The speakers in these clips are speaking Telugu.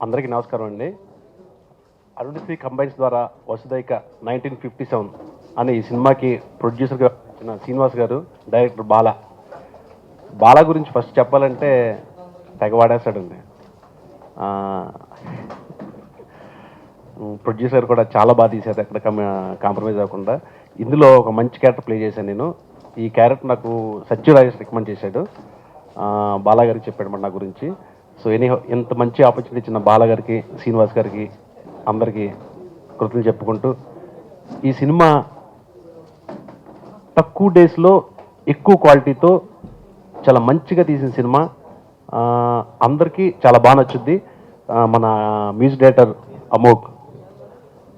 అందరికీ నమస్కారం అండి. అరుణశ్రీ కంబైన్స్ ద్వారా వసుదైక 1957 అనే ఈ సినిమాకి ప్రొడ్యూసర్గా వచ్చిన శ్రీనివాస్ గారు, డైరెక్టర్ బాలా గురించి ఫస్ట్ చెప్పాలంటే తెగ వాడేస్తాడండి. ప్రొడ్యూసర్ కూడా చాలా బాగా తీశారు, ఎక్కడ కాంప్రమైజ్ అవ్వకుండా. ఇందులో ఒక మంచి క్యారెక్టర్ ప్లే చేశాను నేను. ఈ క్యారెక్టర్ నాకు సత్య రాజేష్ రికమెండ్ చేశాడు. బాలా గారికి చెప్పాడు నా గురించి. సో ఎనీహౌ ఇంత మంచి ఆపర్చునిటీ ఇచ్చిన బాలా గారికి, శ్రీనివాస్ గారికి అందరికీ కృతజ్ఞతలు చెప్పుకుంటూ, ఈ సినిమా తక్కువ డేస్లో ఎక్కువ క్వాలిటీతో చాలా మంచిగా తీసిన సినిమా. అందరికీ చాలా బాగా నచ్చుద్ది. మన music director Amogh,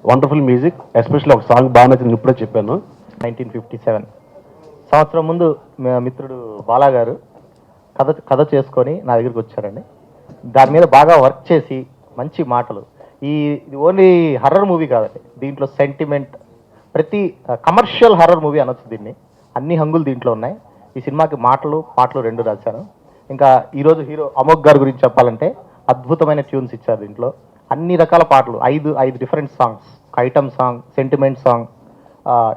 wonderful music, especially ఒక సాంగ్ బాగా నచ్చింది, ఇప్పుడే చెప్పాను. 1957 సంవత్సరం ముందు మిత్రుడు బాలా గారు కథ చేసుకొని నా దగ్గరికి వచ్చారండి. దాని మీద బాగా వర్క్ చేసి మంచి మాటలు. ఇది ఓన్లీ హర్రర్ మూవీ కాదండి, దీంట్లో సెంటిమెంట్, ప్రతి కమర్షియల్ హర్రర్ మూవీ అనొచ్చు దీన్ని. అన్ని హంగులు దీంట్లో ఉన్నాయి. ఈ సినిమాకి పాటలు రెండు రాశాను. ఇంకా ఈరోజు హీరో అమోఘ్ గారి గురించి చెప్పాలంటే అద్భుతమైన ట్యూన్స్ ఇచ్చారు దీంట్లో. అన్ని రకాల పాటలు, ఐదు different songs, item song, sentiment song,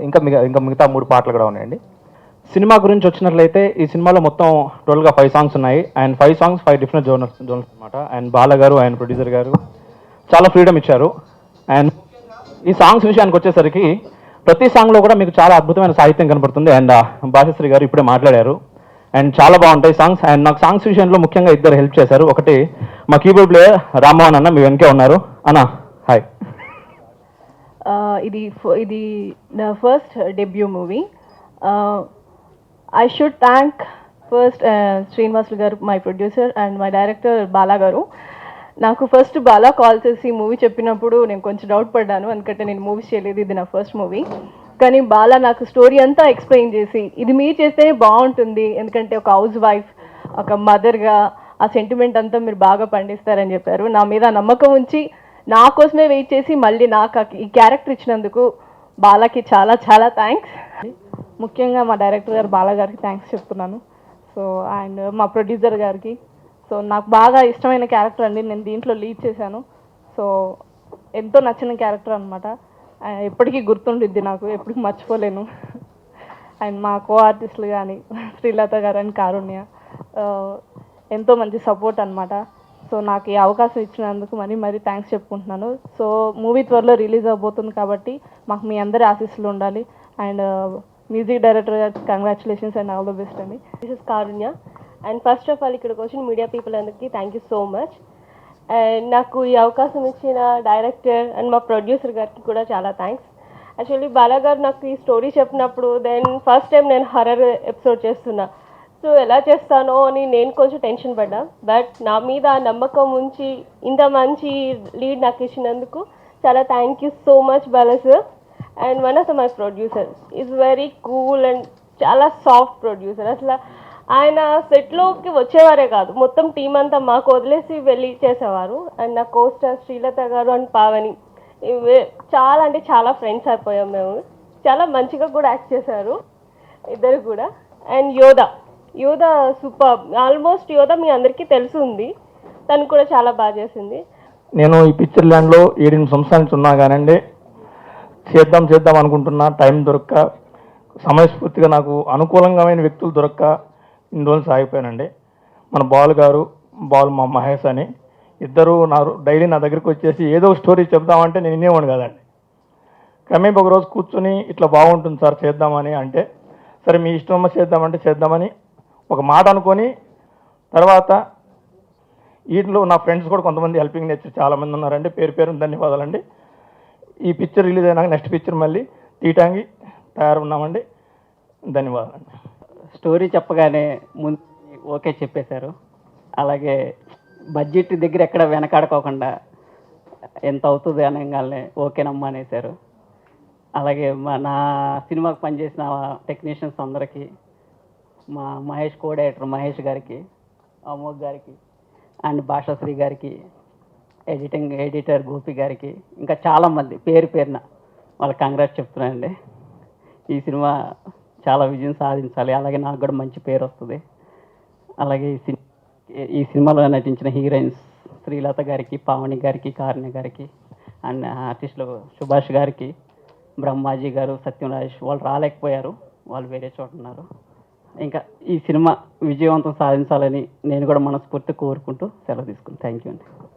ఇంకా మిగతా 3 పాటలు కూడా ఉన్నాయండి. సినిమా గురించి వచ్చినట్లయితే ఈ సినిమాలో మొత్తం టోటల్గా 5 సాంగ్స్ ఉన్నాయి. అండ్ 5 సాంగ్స్ 5 డిఫరెంట్ జోనర్స్ అనమాట. అండ్ బాలా గారు, ఆయన ప్రొడ్యూసర్ గారు చాలా ఫ్రీడమ్ ఇచ్చారు. అండ్ ఈ సాంగ్స్ విషయానికి వచ్చేసరికి ప్రతి సాంగ్లో కూడా మీకు చాలా అద్భుతమైన సాహిత్యం కనపడుతుంది. అండ్ భాషశ్రీ గారు ఇప్పుడే మాట్లాడారు. అండ్ చాలా బాగుంటాయి సాంగ్స్. అండ్ నాకు సాంగ్స్ విషయంలో ముఖ్యంగా ఇద్దరు హెల్ప్ చేశారు. ఒకటి మా కీబోర్డ్ ప్లేయర్ రామ్మోహన్ అన్న, మీ వెనకే ఉన్నారు అన్న. హాయ్. ఇది నా first debut movie. I should thank first Srinivas garu, my producer, and my director Bala garu. నాకు ఫస్ట్ బాలా కాల్ చేసి మూవీ చెప్పినప్పుడు నేను కొంచెం డౌట్ పడ్డాను, ఎందుకంటే నేను మూవీస్ చేయలేదు, ఇది నా ఫస్ట్ మూవీ. కానీ బాలా నాకు స్టోరీ అంతా ఎక్స్ప్లెయిన్ చేసి, ఇది మీరు చేస్తేనే బాగుంటుంది, ఎందుకంటే ఒక హౌస్ వైఫ్, ఒక మదర్గా ఆ సెంటిమెంట్ అంతా మీరు బాగా పండిస్తారని చెప్పారు. నా మీద నమ్మకం ఉంచి నా కోసమే వెయిట్ చేసి మళ్ళీ నాకు ఈ క్యారెక్టర్ ఇచ్చినందుకు బాలాకి చాలా చాలా థ్యాంక్స్. ముఖ్యంగా మా డైరెక్టర్ గారు బాలా గారికి థ్యాంక్స్ చెప్తున్నాను. సో అండ్ మా ప్రొడ్యూసర్ గారికి. సో నాకు బాగా ఇష్టమైన క్యారెక్టర్ అండి, నేను దీంట్లో లీడ్ చేశాను. సో ఎంతో నచ్చిన క్యారెక్టర్ అనమాట. ఎప్పటికీ గుర్తుండిద్ది నాకు, ఎప్పటికీ మర్చిపోలేను. అండ్ మా కో ఆర్టిస్టులు కానీ శ్రీలత గారు అండ్ కారుణ్య ఎంతో మంచి సపోర్ట్ అనమాట. సో నాకు ఈ అవకాశం ఇచ్చినందుకు మరీ థ్యాంక్స్ చెప్పుకుంటున్నాను. సో మూవీ త్వరలో రిలీజ్ అవబోతుంది కాబట్టి మాకు మీ అందరి ఆశీస్సులు ఉండాలి. అండ్ మ్యూజిక్ డైరెక్టర్ గారికి congratulations and all the best అండి. This is Karunya. And first of all ఇక్కడికి వచ్చిన మీడియా పీపుల్ అందరికీ thank you so much. And నాకు ఈ అవకాశం ఇచ్చిన డైరెక్టర్ అండ్ మా ప్రొడ్యూసర్ గారికి కూడా చాలా థ్యాంక్స్. యాక్చువల్లీ బాలా గారు నాకు ఈ స్టోరీ చెప్పినప్పుడు ఫస్ట్ టైం నేను హర్రర్ ఎపిసోడ్ చేస్తున్నా. సో ఎలా చేస్తానో అని నేను కొంచెం టెన్షన్ పడ్డా. బట్ నా మీద నమ్మకం ఉంచి ఇంత మంచి లీడ్ నాకు ఇచ్చినందుకు చాలా thank you so much Bala sir. And one of my producer is very cool and చాలా సాఫ్ట్ ప్రొడ్యూసర్. అసలు ఆయన సెట్లోకి వచ్చేవారే కాదు, మొత్తం టీం అంతా మాకు వదిలేసి వెళ్ళి చేసేవారు. అండ్ నా కోస్టర్ శ్రీలత గారు అండ్ పావని చాలా అంటే చాలా ఫ్రెండ్స్ అయిపోయాం మేము. చాలా మంచిగా కూడా యాక్ట్ చేశారు ఇద్దరు కూడా. అండ్ యోధా సూపర్. ఆల్మోస్ట్ యోధా మీ అందరికీ తెలుసుంది, తను కూడా చాలా బాగా చేసింది. నేను ఈ పిక్చర్ ల్యాండ్లో 7 సంవత్సరాల నుంచి ఉన్నా కానండి, చేద్దాం అనుకుంటున్నా, టైం దొరక్క, సమయస్ఫూర్తిగా నాకు అనుకూలంగామైన వ్యక్తులు దొరక్క ఇన్ని రోజులు సాగిపోయానండి. మన బాలు మా మహేష్ అని ఇద్దరు డైలీ నా దగ్గరికి వచ్చేసి ఏదో స్టోరీ చెప్దామంటే నేను వినేవాడు కదండి. క్రమేపీ ఒకరోజు కూర్చొని ఇట్లా బాగుంటుంది సార్ చేద్దామని అంటే, సరే మీ ఇష్టం చేద్దామంటే చేద్దామని ఒక మాట అనుకొని, తర్వాత వీటిలో నా ఫ్రెండ్స్ కూడా కొంతమంది హెల్పింగ్ నేచర్ చాలామంది ఉన్నారండి, పేరు ధన్యవాదాలండి. ఈ పిక్చర్ రిలీజ్ అయినాక నెక్స్ట్ పిక్చర్ మళ్ళీ తీయటానికి తయారున్నామండి. ధన్యవాదాలండి. స్టోరీ చెప్పగానే ముందు ఓకే చెప్పేశారు. అలాగే బడ్జెట్ దగ్గర ఎక్కడ వెనకాడుకోకుండా ఎంత అవుతుంది అనగానే ఓకేనమ్మా అనేసారు. అలాగే నా సినిమాకి పనిచేసిన టెక్నీషియన్స్ అందరికీ, మా మహేష్ కో డైరెక్టర్ మహేష్ గారికి, అమోఘ్ గారికి అండ్ భాషశ్రీ గారికి, ఎడిటర్ గోపి గారికి, ఇంకా చాలామంది పేరున వాళ్ళకి కంగ్రాట్స్ చెప్తున్నానండి. ఈ సినిమా చాలా విజయం సాధించాలి, అలాగే నాకు కూడా మంచి పేరు వస్తుంది. అలాగే ఈ సినిమాలో నటించిన హీరోయిన్స్ శ్రీలత గారికి, పావని గారికి, కారుణ్య గారికి, అండ్ ఆర్టిస్టులు సుభాష్ గారికి, బ్రహ్మాజీ గారు, సత్యం రాజేష్ వాళ్ళు రాలేకపోయారు, వాళ్ళు వేరే చోట ఉన్నారు. ఇంకా ఈ సినిమా విజయవంతం సాధించాలని నేను కూడా మనస్ఫూర్తి కోరుకుంటూ సెలవు తీసుకున్నాను. థ్యాంక్ యూ అండి.